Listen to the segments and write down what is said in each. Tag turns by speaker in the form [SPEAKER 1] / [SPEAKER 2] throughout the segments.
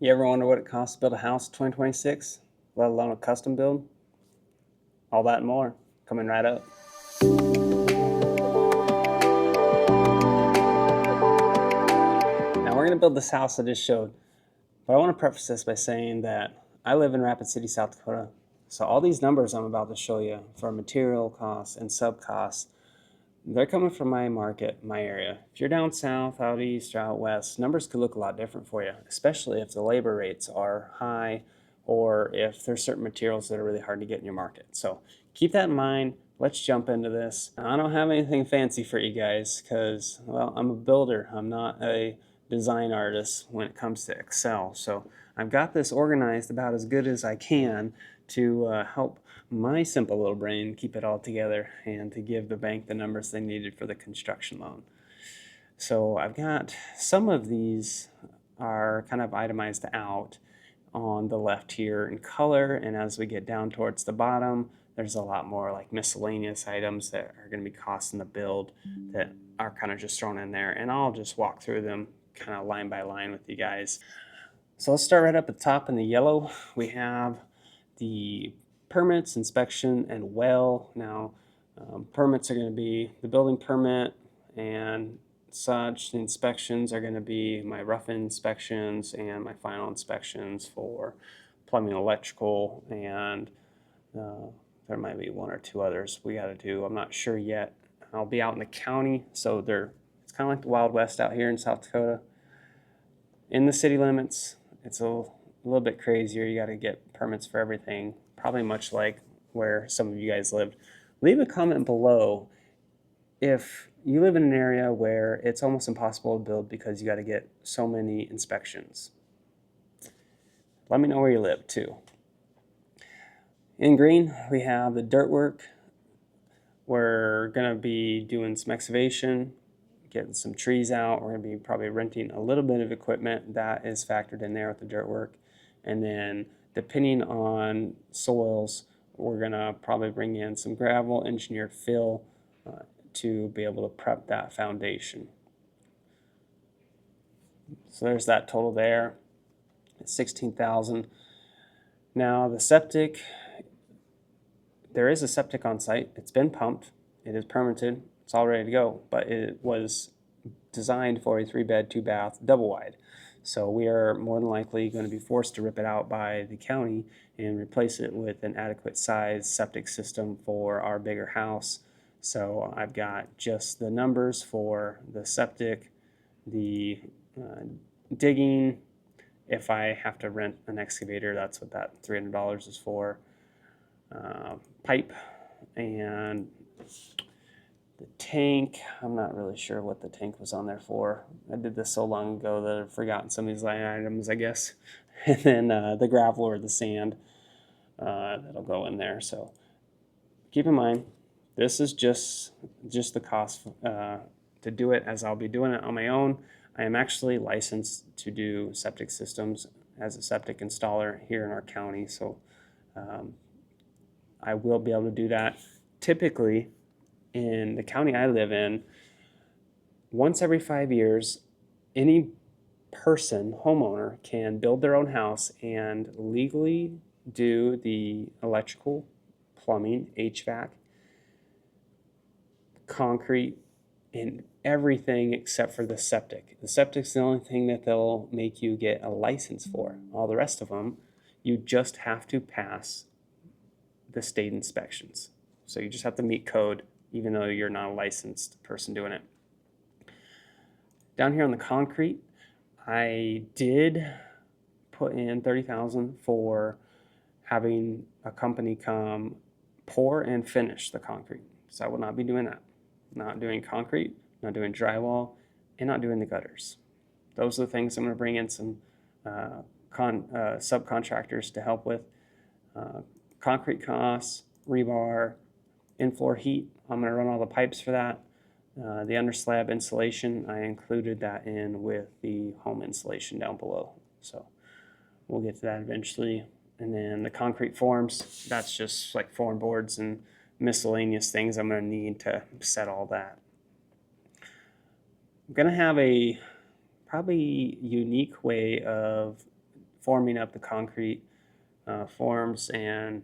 [SPEAKER 1] You ever wonder what it costs to build a house in 2026, let alone a custom build? All that and more coming right up. Now we're going to build this house I just showed, but I want to preface this by saying that I live in Rapid City, South Dakota. So all these numbers I'm about to show you for material costs and sub costs, they're coming from my market, my area. If you're down south, out east, or out west, numbers could look a lot different for you, especially if the labor rates are high or if there's certain materials that are really hard to get in your market. So keep that in mind. Let's jump into this. I don't have anything fancy for you guys because, well, I'm a builder. I'm not a design artist when it comes to Excel. So I've got this organized about as good as I can to help my simple little brain keep it all together and to give the bank the numbers they needed for the construction loan. So I've got some of these are kind of itemized out on the left here in color, and as we get down towards the bottom, there's a lot more like miscellaneous items that are going to be costs in the build that are kind of just thrown in there, and I'll just walk through them kind of line by line with you guys. So let's start right up at the top in the yellow. We have the permits, inspection, and well. Now, permits are going to be the building permit and such. The inspections are going to be my rough inspections and my final inspections for plumbing, electrical, and there might be one or two others we got to do. I'm not sure yet. I'll be out in the county, so it's kind of like the Wild West out here in South Dakota. In the city limits, it's a little bit crazier. You got to get permits for everything, probably much like where some of you guys lived. Leave a comment below if you live in an area where it's almost impossible to build because you got to get so many inspections. Let me know where you live too. In green, we have the dirt work. We're going to be doing some excavation, getting some trees out. We're going to be probably renting a little bit of equipment that is factored in there with the dirt work. And then depending on soils, we're going to probably bring in some gravel, engineered fill to be able to prep that foundation. So there's that total there. It's $16,000. Now the septic, there is a septic on site. It's been pumped. It is permitted. It's all ready to go, but it was designed for a 3-bed, 2-bath, double wide. So we are more than likely going to be forced to rip it out by the county and replace it with an adequate size septic system for our bigger house. So I've got just the numbers for the septic, the digging. If I have to rent an excavator, that's what that $300 is for. Pipe and the tank, I'm not really sure what the tank was on there for. I did this so long ago that I've forgotten some of these line items, I guess. And then the gravel or the sand that'll go in there. So keep in mind, this is just the cost to do it, as I'll be doing it on my own. I am actually licensed to do septic systems as a septic installer here in our county, so I will be able to do that. Typically, in the county I live in, once every 5 years, any person, homeowner, can build their own house and legally do the electrical, plumbing, HVAC, concrete, and everything except for the septic. The septic's the only thing that they'll make you get a license for. All the rest of them, you just have to pass the state inspections. So you just have to meet code, even though you're not a licensed person doing it. Down here on the concrete, I did put in $30,000 for having a company come pour and finish the concrete. So I will not be doing that. Not doing concrete, not doing drywall, and not doing the gutters. Those are the things I'm going to bring in some subcontractors to help with. Concrete costs, rebar, in-floor heat. I'm going to run all the pipes for that. The underslab insulation, I included that in with the home insulation down below. So we'll get to that eventually. And then the concrete forms, that's just like form boards and miscellaneous things I'm going to need to set all that. I'm going to have a probably unique way of forming up the concrete forms and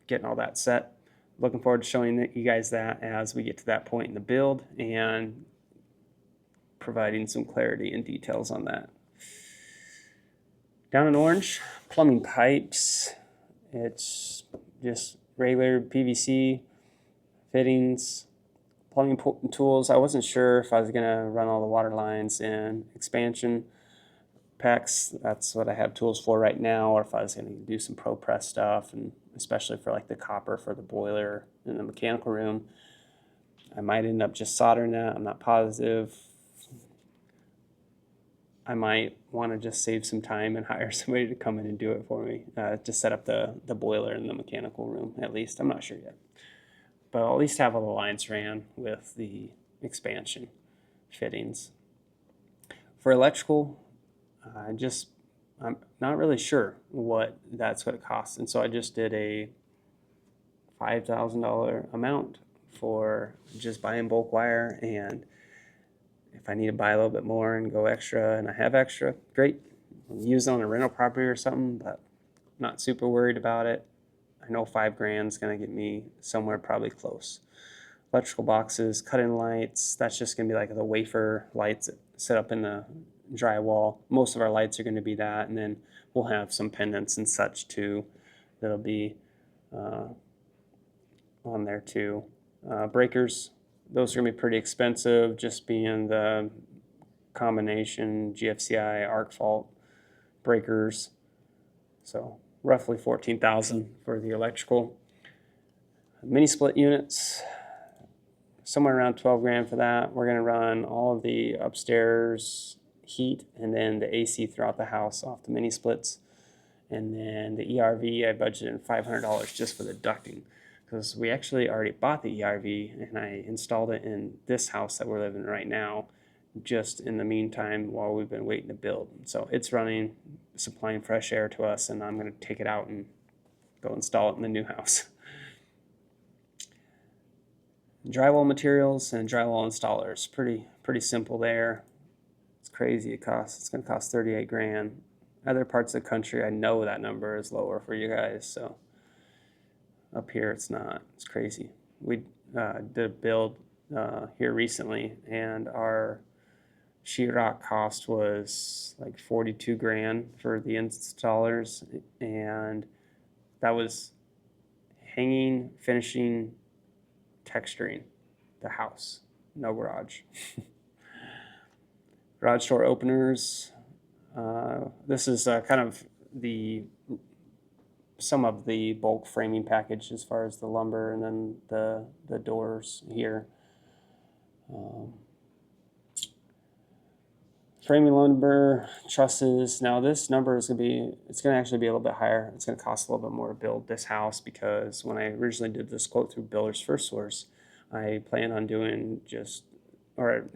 [SPEAKER 1] getting all that set. Looking forward to showing you guys that as we get to that point in the build and providing some clarity and details on that. Down in orange, plumbing pipes. It's just regular PVC fittings, plumbing tools. I wasn't sure if I was going to run all the water lines in expansion PEX. That's what I have tools for right now, or if I was going to do some ProPress stuff, and especially for like the copper for the boiler in the mechanical room. I might end up just soldering that. I'm not positive. I might want to just save some time and hire somebody to come in and do it for me, to set up the boiler in the mechanical room at least. I'm not sure yet. But I'll at least have all the lines ran with the expansion fittings. For electrical, I'm not really sure what that's going to cost. And so I just did a $5,000 amount for just buying bulk wire, and if I need to buy a little bit more and go extra and I have extra, great. Use it on a rental property or something, but not super worried about it. I know $5,000 is going to get me somewhere probably close. Electrical boxes, cut-in lights, that's just going to be like the wafer lights set up in the drywall. Most of our lights are going to be that, and then we'll have some pendants and such too that'll be on there too. Breakers, those are going to be pretty expensive, just being the combination GFCI arc fault breakers. So roughly $14,000 for the electrical. Mini split units, somewhere around $12,000 for that. We're going to run all of the upstairs heat and then the AC throughout the house off the mini splits. And then the ERV, I budgeted $500 just for the ducting, because we actually already bought the ERV and I installed it in this house that we're living in right now, just in the meantime while we've been waiting to build. So it's running, supplying fresh air to us, and I'm going to take it out and go install it in the new house. Drywall materials and drywall installers, pretty simple there. It's crazy. It's going to cost $38,000. Other parts of the country, I know that number is lower for you guys, so up here it's not. It's crazy. We did a build here recently, and our sheetrock cost was like $42,000 for the installers, and that was hanging, finishing, texturing the house. No garage. Garage door openers. This is kind of some of the bulk framing package as far as the lumber and then the doors here. Framing lumber, trusses. Now this number is it's going to actually be a little bit higher. It's going to cost a little bit more to build this house, because when I originally did this quote through Builder's First Source, I plan on doing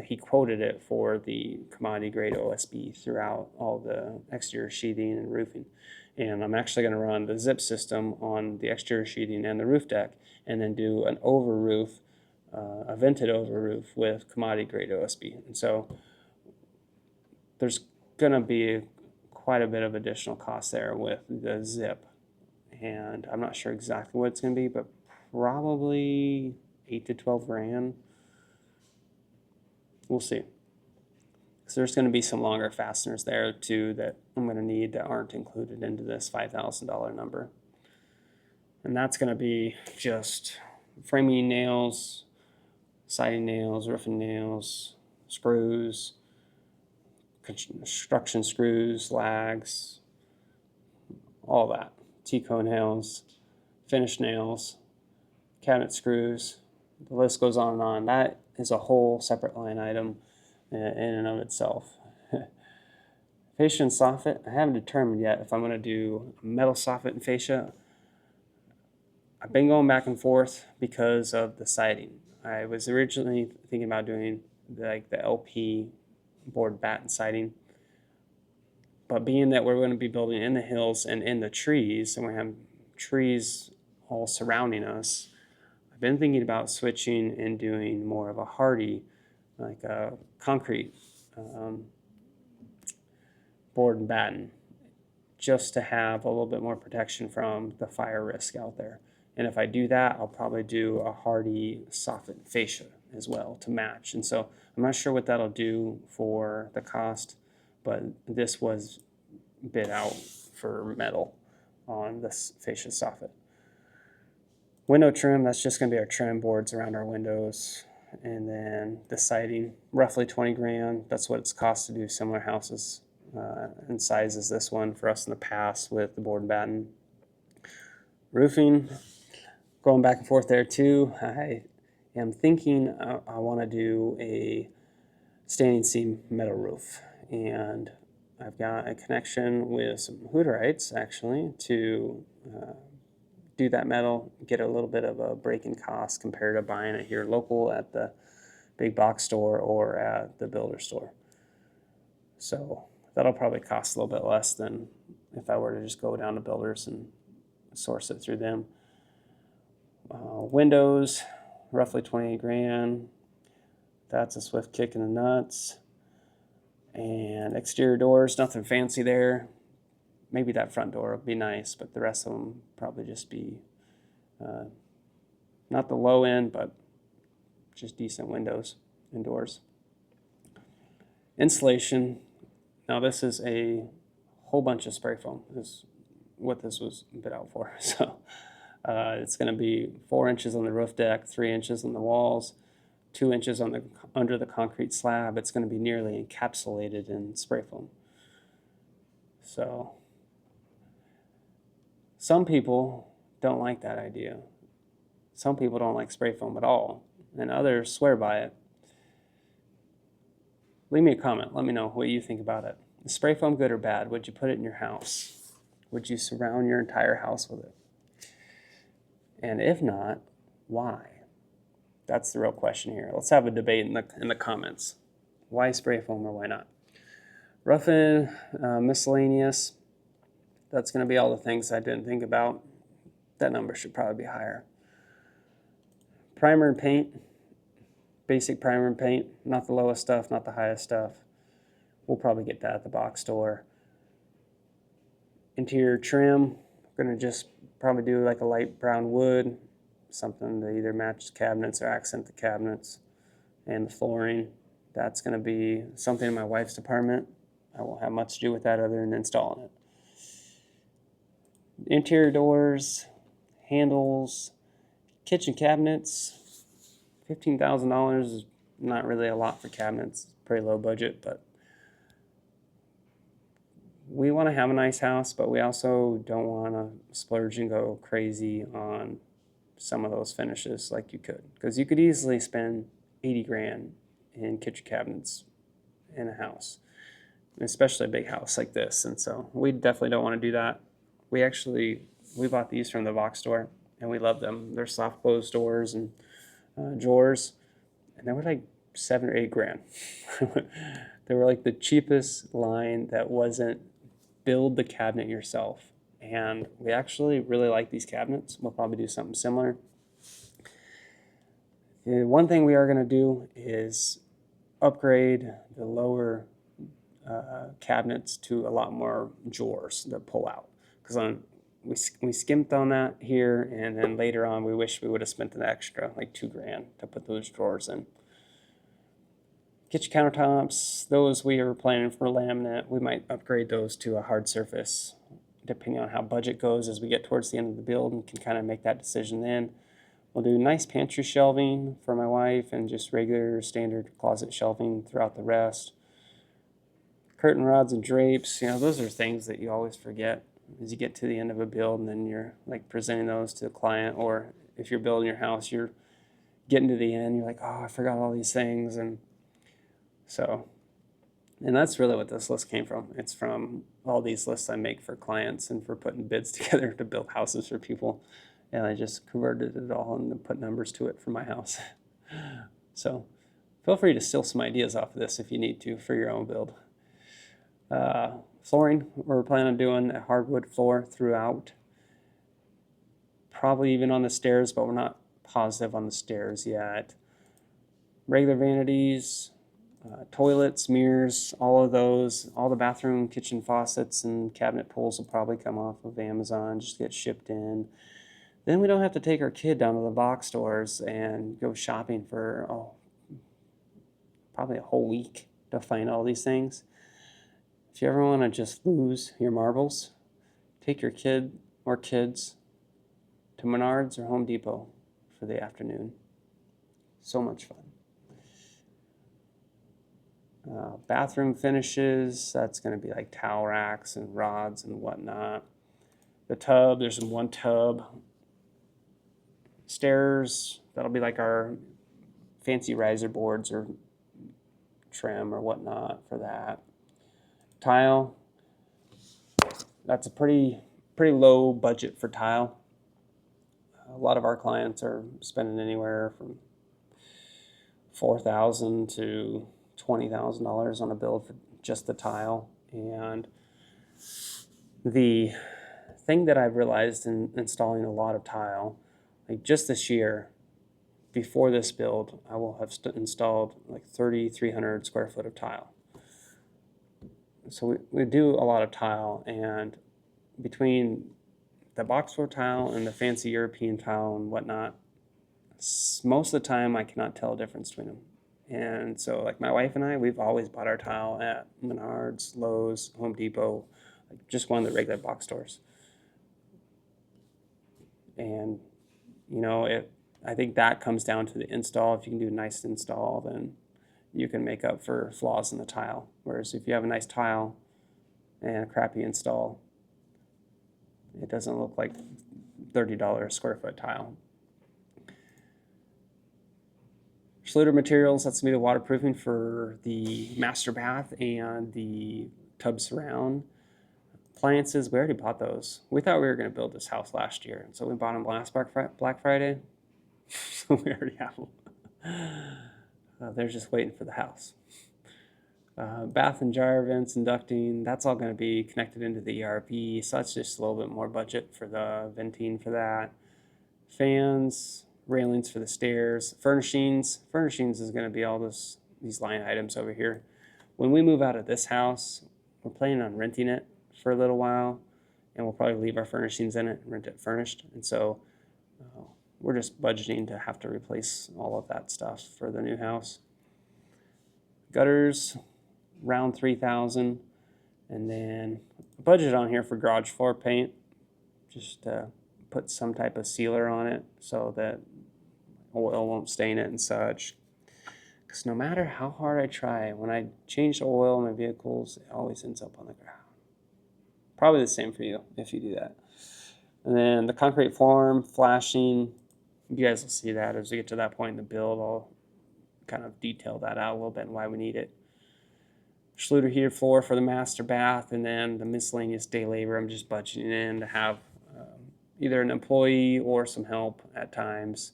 [SPEAKER 1] he quoted it for the commodity grade OSB throughout all the exterior sheathing and roofing. And I'm actually going to run the zip system on the exterior sheathing and the roof deck, and then do an over roof, a vented over roof with commodity grade OSB. And so there's going to be quite a bit of additional cost there with the zip. And I'm not sure exactly what it's going to be, but probably $8,000 to $12,000. We'll see. So there's going to be some longer fasteners there too that I'm going to need that aren't included into this $5,000 number. And that's going to be just framing nails, siding nails, roofing nails, screws, construction screws, lags, all that. T-cone nails, finish nails, cabinet screws. The list goes on and on. That is a whole separate line item in and of itself. Fascia and soffit, I haven't determined yet if I'm going to do metal soffit and fascia. I've been going back and forth because of the siding. I was originally thinking about doing like the LP board batten siding, but being that we're going to be building in the hills and in the trees, and we have trees all surrounding us, I've been thinking about switching and doing more of a hardy, like a concrete board and batten. just to have a little bit more protection from the fire risk out there. And if I do that, I'll probably do a hardy soffit fascia as well to match. And so I'm not sure what that'll do for the cost, but this was bid out for metal on this fascia soffit. Window trim, that's just going to be our trim boards around our windows. And then the siding, roughly 20 grand. That's what it's cost to do similar houses in size as this one for us in the past with the board and batten. Roofing, going back and forth there too. I am thinking I want to do a standing seam metal roof, and I've got a connection with some Hooterites actually to do that metal, get a little bit of a break-in cost compared to buying it here local at the big box store or at the builder store. So that'll probably cost a little bit less than if I were to just go down to builders and source it through them. Windows, roughly 28 grand. That's a swift kick in the nuts. And exterior doors, nothing fancy there. Maybe that front door would be nice, but the rest of them probably just be not the low end, but just decent windows and doors. Insulation. Now this is a whole bunch of spray foam is what this was bid out for. So it's going to be 4 inches on the roof deck, 3 inches on the walls, 2 inches on the under the concrete slab. It's going to be nearly encapsulated in spray foam. So some people don't like that idea. Some people don't like spray foam at all, and others swear by it. Leave me a comment. Let me know what you think about it. Is spray foam good or bad? Would you put it in your house? Would you surround your entire house with it? And if not, why? That's the real question here. Let's have a debate in the comments. Why spray foam or why not? Rough-in, miscellaneous. That's going to be all the things I didn't think about. That number should probably be higher. Primer and paint. Basic primer and paint. Not the lowest stuff, not the highest stuff. We'll probably get that at the box store. Interior trim. We're going to just probably do like a light brown wood. Something to either match the cabinets or accent the cabinets. And the flooring. That's going to be something in my wife's department. I won't have much to do with that other than installing it. Interior doors, handles, kitchen cabinets. $15,000 is not really a lot for cabinets. Pretty low budget, but we want to have a nice house, but we also don't want to splurge and go crazy on some of those finishes like you could. Because you could easily spend 80 grand in kitchen cabinets in a house, especially a big house like this. And so we definitely don't want to do that. We bought these from the box store, and we love them. They're soft closed doors and drawers, and they were like 7 or 8 grand. They were like the cheapest line that wasn't build the cabinet yourself. And we actually really like these cabinets. We'll probably do something similar. The one thing we are going to do is upgrade the lower cabinets to a lot more drawers that pull out. Because we skimped on that here, and then later on we wish we would have spent an extra, like 2 grand to put those drawers in. Kitchen countertops, those we are planning for laminate. We might upgrade those to a hard surface, depending on how budget goes as we get towards the end of the build, and can kind of make that decision then. We'll do nice pantry shelving for my wife and just regular standard closet shelving throughout the rest. Curtain rods and drapes, those are things that you always forget as you get to the end of a build, and then you're like presenting those to the client, or if you're building your house, you're getting to the end, you're like, oh, I forgot all these things. And that's really what this list came from. It's from all these lists I make for clients and for putting bids together to build houses for people. And I just converted it all and then put numbers to it for my house. So feel free to steal some ideas off of this if you need to for your own build. Flooring, we're planning on doing a hardwood floor throughout. Probably even on the stairs, but we're not positive on the stairs yet. Regular vanities, Toilets, mirrors, all of those, all the bathroom, kitchen faucets, and cabinet pulls will probably come off of Amazon, just get shipped in. Then we don't have to take our kid down to the box stores and go shopping for probably a whole week to find all these things. If you ever want to just lose your marbles, take your kid or kids to Menards or Home Depot for the afternoon. So much fun. Bathroom finishes, that's going to be like towel racks and rods and whatnot. The tub, there's one tub. Stairs, that'll be like our fancy riser boards or trim or whatnot for that. Tile, that's a pretty low budget for tile. A lot of our clients are spending anywhere from $4,000 to $20,000 on a bill for just the tile. And the thing that I've realized in installing a lot of tile, like just this year, before this build, I will have installed like 3,300 square foot of tile. So we do a lot of tile, and between the box floor tile and the fancy European tile and whatnot, most of the time I cannot tell a difference between them. And so like my wife and I, we've always bought our tile at Menards, Lowe's, Home Depot, like just one of the regular box stores. And you know, I think that comes down to the install. If you can do a nice install, then you can make up for flaws in the tile. Whereas if you have a nice tile and a crappy install, it doesn't look like $30 a square foot tile. Schluter materials, that's going to be the waterproofing for the master bath and the tub surround. Appliances, we already bought those. We thought we were going to build this house last year, so we bought them last Black Friday. So we already have them. They're just waiting for the house. Bath and jar vents and ducting, that's all going to be connected into the ERP, so that's just a little bit more budget for the venting for that. Fans, railings for the stairs, furnishings. Furnishings is going to be all these line items over here. When we move out of this house, we're planning on renting it for a little while, and we'll probably leave our furnishings in it and rent it furnished. And so we're just budgeting to have to replace all of that stuff for the new house. Gutters, around $3,000, and then a budget on here for garage floor paint, just put some type of sealer on it so that oil won't stain it and such. Because no matter how hard I try, when I change the oil in my vehicles, it always ends up on the ground. Probably the same for you if you do that. And then the concrete form, flashing, you guys will see that as we get to that point in the build. I'll kind of detail that out a little bit and why we need it. Schluter heated floor for the master bath, and then the miscellaneous day labor I'm just budgeting in to have either an employee or some help at times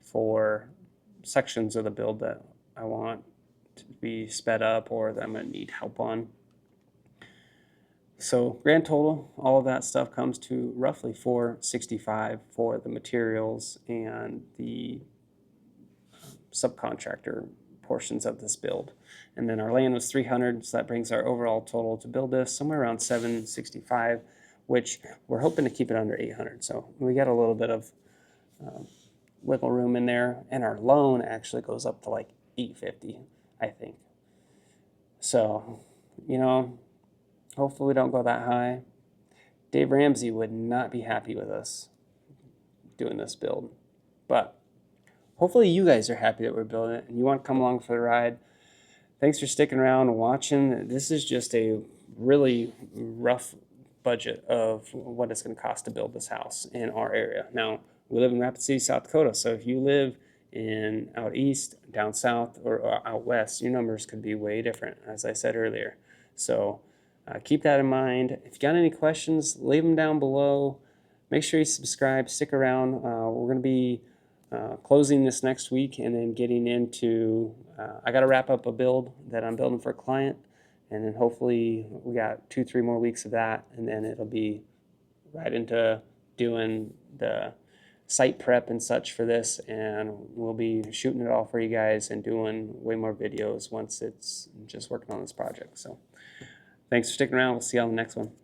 [SPEAKER 1] for sections of the build that I want to be sped up or that I'm going to need help on. So grand total, all of that stuff comes to roughly $465 for the materials and the subcontractor portions of this build. And then our land was $300, so that brings our overall total to build this somewhere around $765, which we're hoping to keep it under $800. So we got a little bit of wiggle room in there, and our loan actually goes up to like $850, I think. So, you know, hopefully we don't go that high. Dave Ramsey would not be happy with us doing this build, but hopefully you guys are happy that we're building it and you want to come along for the ride. Thanks for sticking around and watching. This is just a really rough budget of what it's going to cost to build this house in our area. Now, we live in Rapid City, South Dakota, so if you live out east, down south, or out west, your numbers could be way different, as I said earlier. So keep that in mind. If you got any questions, leave them down below. Make sure you subscribe, stick around. We're going to be closing this next week and then getting into, I got to wrap up a build that I'm building for a client, and then hopefully we got 2-3 more weeks of that, and then it'll be right into doing the site prep and such for this, and we'll be shooting it all for you guys and doing way more videos once it's just working on this project. So thanks for sticking around. We'll see you on the next one.